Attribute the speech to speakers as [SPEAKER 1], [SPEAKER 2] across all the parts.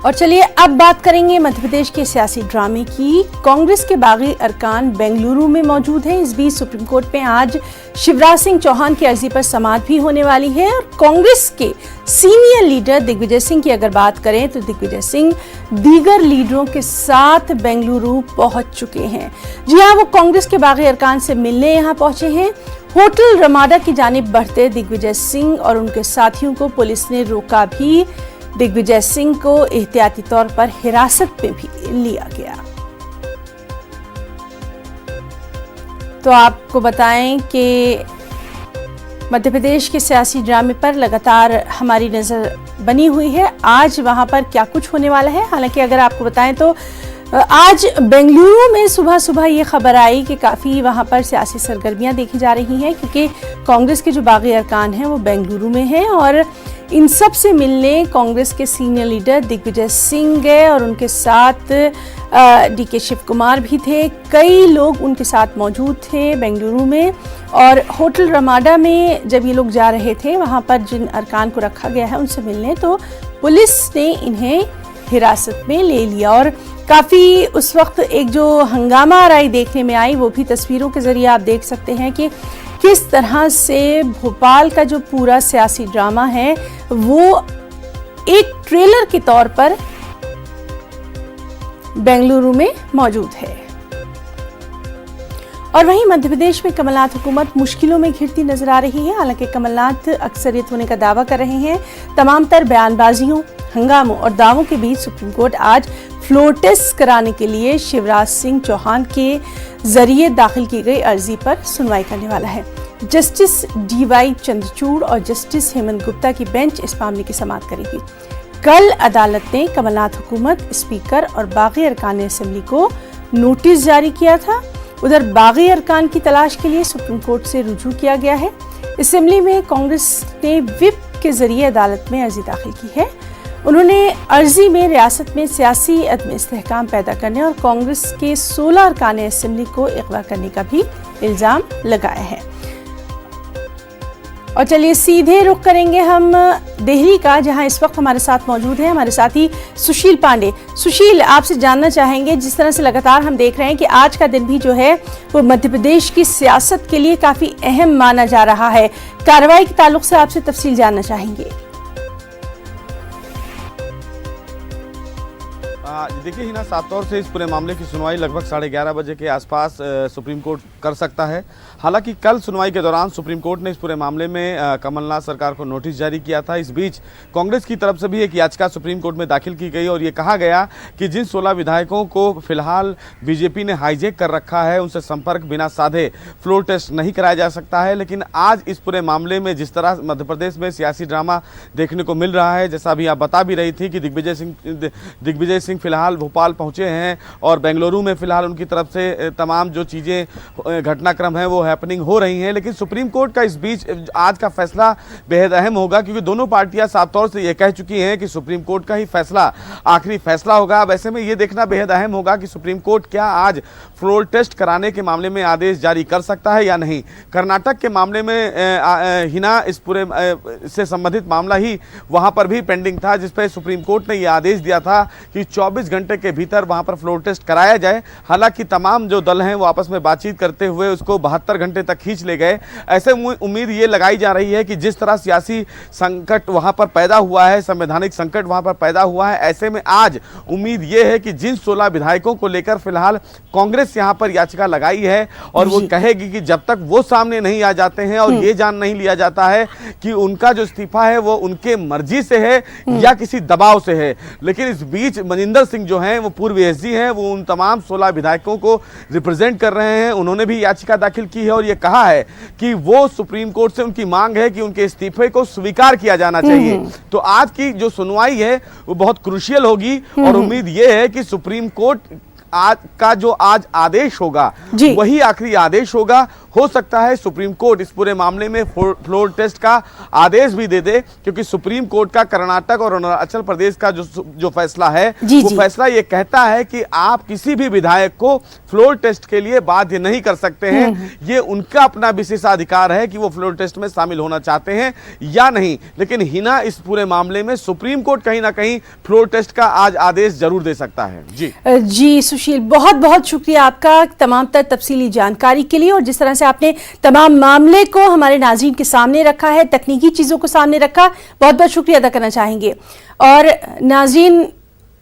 [SPEAKER 1] और चलिए अब बात करेंगे मध्य प्रदेश के सियासी ड्रामे की। कांग्रेस के बागी अरकान बेंगलुरु में मौजूद हैं। इस बीच सुप्रीम कोर्ट में आज शिवराज सिंह चौहान की अर्जी पर समाअत भी होने वाली है। और कांग्रेस के सीनियर लीडर दिग्विजय सिंह की अगर बात करें तो दिग्विजय सिंह दीगर लीडरों के साथ बेंगलुरु पहुंच चुके हैं। जी हाँ, वो कांग्रेस के बागी अरकान से मिलने यहाँ पहुंचे हैं। होटल रमाडा की जानिब बढ़ते दिग्विजय सिंह और उनके साथियों को पुलिस ने रोका भी। दिग्विजय सिंह को एहतियाती तौर पर हिरासत में भी लिया गया। तो आपको बताएं कि मध्य प्रदेश के सियासी ड्रामे पर लगातार हमारी नजर बनी हुई है। आज वहां पर क्या कुछ होने वाला है, हालांकि अगर आपको बताएं तो आज बेंगलुरु में सुबह सुबह ये खबर आई कि काफ़ी वहाँ पर सियासी सरगर्मियाँ देखी जा रही हैं, क्योंकि कांग्रेस के जो बागी अरकान हैं वो बेंगलुरु में हैं और इन सब से मिलने कांग्रेस के सीनियर लीडर दिग्विजय सिंह गए और उनके साथ डीके शिव कुमार भी थे। कई लोग उनके साथ मौजूद थे बेंगलुरु में। और होटल रमाडा में जब ये लोग जा रहे थे, वहाँ पर जिन अरकान को रखा गया है उनसे मिलने, तो पुलिस ने इन्हें हिरासत में ले लिया। और काफ़ी उस वक्त एक जो हंगामा आराई देखने में आई, वो भी तस्वीरों के जरिए आप देख सकते हैं कि किस तरह से भोपाल का जो पूरा सियासी ड्रामा है वो एक ट्रेलर के तौर पर बेंगलुरु में मौजूद है। और वहीं मध्य प्रदेश में कमलनाथ हुकूमत मुश्किलों में घिरती नजर आ रही है। हालांकि कमलनाथ अक्सरियत होने का दावा कर रहे हैं। तमाम तर बयानबाजियों, हंगामों और दावों के बीच सुप्रीम कोर्ट आज फ्लोर टेस्ट कराने के लिए शिवराज सिंह चौहान के जरिए दाखिल की गई अर्जी पर सुनवाई करने वाला है। जस्टिस डीवाई चंद्रचूड़ और जस्टिस हेमंत गुप्ता की बेंच इस मामले की समाअत करेगी। कल अदालत ने कमलनाथ हुकूमत, स्पीकर और बागी अरकान असेंबली को नोटिस जारी किया था। उधर बागी अरकान की तलाश के लिए सुप्रीम कोर्ट से रुजू किया गया है। असेंबली में कांग्रेस ने विप के जरिए अदालत में अर्जी दाखिल की है। उन्होंने अर्जी में रियासत में सियासी अदम इस्तेहकाम पैदा करने और कांग्रेस के 16 अरकान असेंबली को अगवा करने का भी इल्जाम लगाया है। और चलिए सीधे रुख करेंगे हम दिल्ली का, जहां इस वक्त हमारे साथ मौजूद है हमारे साथी सुशील पांडे। सुशील, आपसे जानना चाहेंगे, जिस तरह से लगातार हम देख रहे हैं कि आज का दिन भी जो है वो मध्य प्रदेश की सियासत के लिए काफी अहम माना जा रहा है, कार्रवाई के ताल्लुक से आपसे तफसील जानना चाहेंगे।
[SPEAKER 2] देखिए हिना, साफ तौर से इस पूरे मामले की सुनवाई लगभग 11:30 बजे के आसपास सुप्रीम कोर्ट कर सकता है। हालांकि कल सुनवाई के दौरान सुप्रीम कोर्ट ने इस पूरे मामले में कमलनाथ सरकार को नोटिस जारी किया था। इस बीच कांग्रेस की तरफ से भी एक याचिका सुप्रीम कोर्ट में दाखिल की गई और ये कहा गया कि जिन 16 विधायकों को फिलहाल बीजेपी ने हाईजैक कर रखा है, उनसे संपर्क बिना साधे फ्लोर टेस्ट नहीं कराया जा सकता है। लेकिन आज इस पूरे मामले में जिस तरह मध्य प्रदेश में सियासी ड्रामा देखने को मिल रहा है, जैसा अभी आप बता भी रही थी कि दिग्विजय सिंह फिलहाल भोपाल पहुंचे हैं और बेंगलुरु में फिलहाल उनकी तरफ से तमाम जो चीज़ें घटनाक्रम है वो हैपनिंग हो रही हैं। लेकिन सुप्रीम कोर्ट का इस बीच आज का फैसला बेहद अहम होगा, क्योंकि दोनों पार्टियां साफ तौर से ये कह चुकी हैं कि सुप्रीम कोर्ट का ही फैसला आखिरी फैसला होगा। अब ऐसे में ये देखना बेहद अहम होगा कि सुप्रीम कोर्ट क्या आज फ्लोर टेस्ट कराने के मामले में आदेश जारी कर सकता है या नहीं। कर्नाटक के मामले में हिना, इस पूरे से संबंधित मामला ही वहां पर भी पेंडिंग था, जिसपे सुप्रीम कोर्ट ने यह आदेश दिया था कि 24 घंटे के भीतर वहां पर फ्लोर टेस्ट कराया जाए। हालांकि तमाम जो दल हैं वो आपस में बातचीत करते हुए उसको 72 घंटे तक खींच ले गए। ऐसे उम्मीद ये लगाई जा रही है कि जिस तरह सियासी संकट वहां पर पैदा हुआ है, संवैधानिक संकट वहां पर पैदा हुआ है, ऐसे में आज उम्मीद ये है कि जिन 16 विधायकों को लेकर फिलहाल कांग्रेस यहां पर याचिका लगाई है और वो कहेगी कि जब तक वो सामने नहीं आ जाते हैं और ये जान नहीं लिया जाता है कि उनका जो इस्तीफा है वो उनके मर्जी से है या किसी दबाव से है। लेकिन इस बीच मनिंदर सिंह जो हैं वो पूर्व एसजी हैं, वो उन तमाम 16 विधायकों को रिप्रेजेंट कर रहे हैं। उन्होंने भी याचिका दाखिल की है और ये कहा है कि वो सुप्रीम कोर्ट से उनकी मांग है कि उनके इस्तीफे को स्वीकार किया जाना चाहिए। तो आज की जो सुनवाई है वो बहुत क्रूशियल होगी और उम्मीद ये है कि सुप्रीम कोर्ट आज का जो आज आदेश होगा वही आखिरी आदेश होगा। हो सकता है सुप्रीम कोर्ट इस पूरे मामले में फ्लोर टेस्ट का आदेश भी दे दे, क्योंकि सुप्रीम कोर्ट का कर्नाटक और अरुणाचल प्रदेश का जो फैसला है वो फैसला ये कहता है कि आप किसी भी विधायक को फ्लोर टेस्ट के लिए बाध्य नहीं कर सकते हैं। ये उनका अपना विशेषाधिकार है कि वो फ्लोर टेस्ट में शामिल होना चाहते हैं या नहीं। लेकिन हिना इस पूरे मामले में सुप्रीम कोर्ट कहीं ना कहीं फ्लोर टेस्ट का आज आदेश जरूर दे सकता है।
[SPEAKER 1] जी सुशील, बहुत बहुत शुक्रिया आपका तमाम तफसीली जानकारी के लिए, और जिस तरह से आपने तमाम मामले को हमारे नाज़रीन के सामने रखा है, तकनीकी चीज़ों को सामने रखा, बहुत बहुत शुक्रिया अदा करना चाहेंगे। और नाज़रीन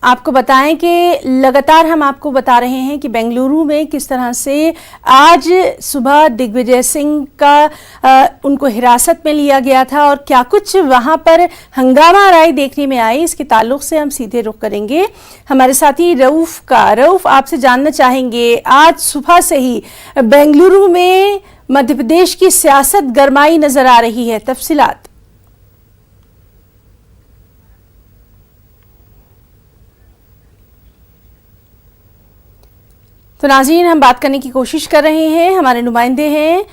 [SPEAKER 1] आपको बताएं कि लगातार हम आपको बता रहे हैं कि बेंगलुरु में किस तरह से आज सुबह दिग्विजय सिंह का उनको हिरासत में लिया गया था और क्या कुछ वहां पर हंगामा राय देखने में आई, इसके ताल्लुक से हम सीधे रुख करेंगे हमारे साथी रऊफ का। रऊफ, आपसे जानना चाहेंगे, आज सुबह से ही बेंगलुरु में मध्य प्रदेश की सियासत गरमाई नजर आ रही है, तफसीलात। तो नाज़रीन हम बात करने की कोशिश कर रहे हैं, हमारे नुमाइंदे हैं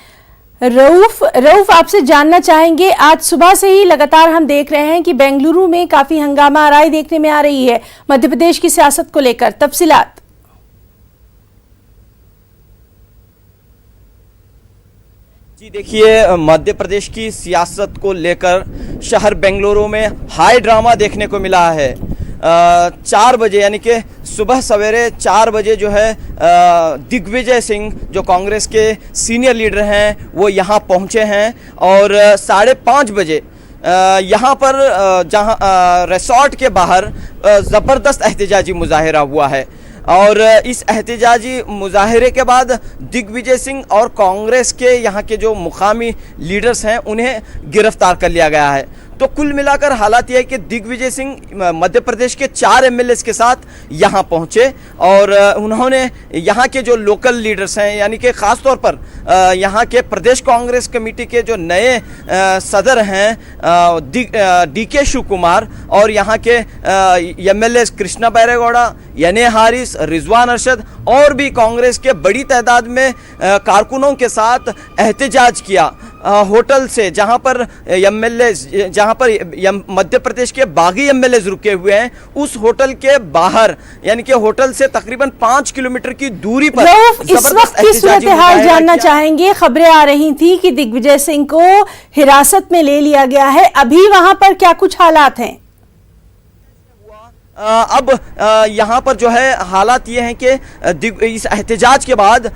[SPEAKER 1] रऊफ आपसे जानना चाहेंगे, आज सुबह से ही लगातार हम देख रहे हैं कि बेंगलुरु में काफी हंगामा आराई देखने में आ रही है मध्य प्रदेश की सियासत को लेकर, तफसीलात।
[SPEAKER 3] जी देखिए, मध्य प्रदेश की सियासत को लेकर शहर बेंगलुरु में हाई ड्रामा देखने को मिला है। 4 बजे यानी कि सुबह सवेरे 4 बजे जो है दिग्विजय सिंह जो कांग्रेस के सीनियर लीडर हैं वो यहाँ पहुँचे हैं, और 5:30 बजे यहाँ पर जहाँ रिसोर्ट के बाहर ज़बरदस्त एहतजाजी मुजाहिरा हुआ है, और इस एहतजाजी मुजाहिरे के बाद दिग्विजय सिंह और कांग्रेस के यहाँ के जो मुकामी लीडर्स हैं उन्हें गिरफ्तार कर लिया गया है। तो कुल मिलाकर हालात यह है कि दिग्विजय सिंह मध्य प्रदेश के 4 एमएलएस के साथ यहाँ पहुँचे, और उन्होंने यहाँ के जो लोकल लीडर्स हैं यानी कि ख़ास तौर पर यहाँ के प्रदेश कांग्रेस कमेटी के जो नए सदर हैं डीके शिव कुमार, और यहाँ के एमएलएस कृष्णा बैरेगौड़ा, यने हारिस, रिजवान अरशद और भी कांग्रेस के बड़ी तादाद में कारकुनों के साथ एहतजाज किया होटल से, जहां पर एमएलए जहां पर मध्य प्रदेश के बागी एमएलए रुके हुए हैं उस होटल के बाहर, यानी कि होटल से तकरीबन 5 किलोमीटर की दूरी पर
[SPEAKER 1] इस वक्त की सूरत हाल जानना चाहेंगे। खबरें आ रही थी कि दिग्विजय सिंह को हिरासत में ले लिया गया है, अभी वहां पर क्या कुछ हालात हैं?
[SPEAKER 3] अब यहाँ पर जो है हालात ये हैं कि इस एहतजाज के बाद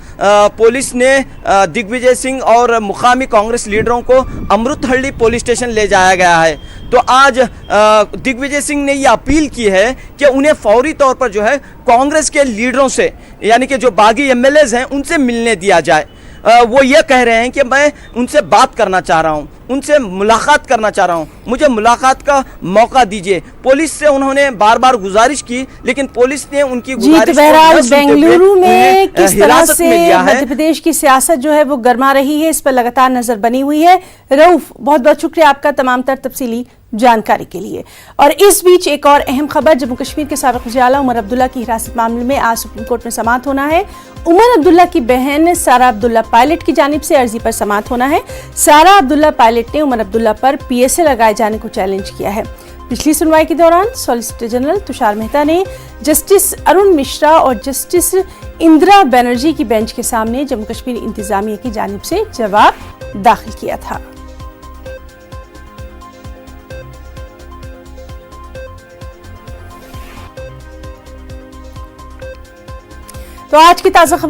[SPEAKER 3] पुलिस ने दिग्विजय सिंह और मुकामी कांग्रेस लीडरों को अमृतहल्ली पुलिस स्टेशन ले जाया गया है। तो आज दिग्विजय सिंह ने ये अपील की है कि उन्हें फौरी तौर पर जो है कांग्रेस के लीडरों से यानी कि जो बागी एमएलएज हैं उनसे मिलने दिया जाए। वो ये कह रहे हैं कि मैं उनसे बात करना चाह रहा हूं, उनसे मुलाकात करना चाह रहा हूं, मुझे मुलाकात का मौका दीजिए। पुलिस से उन्होंने बार बार गुजारिश की, लेकिन पुलिस ने उनकी गुजारिश
[SPEAKER 1] बहरहाल बेंगलुरु में किस तरह से मध्य प्रदेश की सियासत जो है वो गरमा रही है, इस पर लगातार नजर बनी हुई है। रऊफ, बहुत बहुत शुक्रिया आपका तमाम तफसीली जानकारी के लिए। और इस बीच एक और अहम खबर, जम्मू कश्मीर के साबिक़ वज़ीर आला उमर अब्दुल्ला की हिरासत मामले में आज सुप्रीम कोर्ट में समाअत होना है। उमर अब्दुल्ला की बहन सारा अब्दुल्ला पायलट की जानिब से अर्जी पर समाअत होना है। सारा अब्दुल्ला पायलट ने उमर अब्दुल्ला पर पीएसए लगाए जाने को चैलेंज किया है। पिछली सुनवाई के दौरान सॉलिसिटर जनरल तुषार मेहता ने जस्टिस अरुण मिश्रा और जस्टिस इंदिरा बनर्जी की बेंच के सामने जम्मू कश्मीर इंतजामिया की जानिब से जवाब दाखिल किया था। तो आज की ताज़ा खबर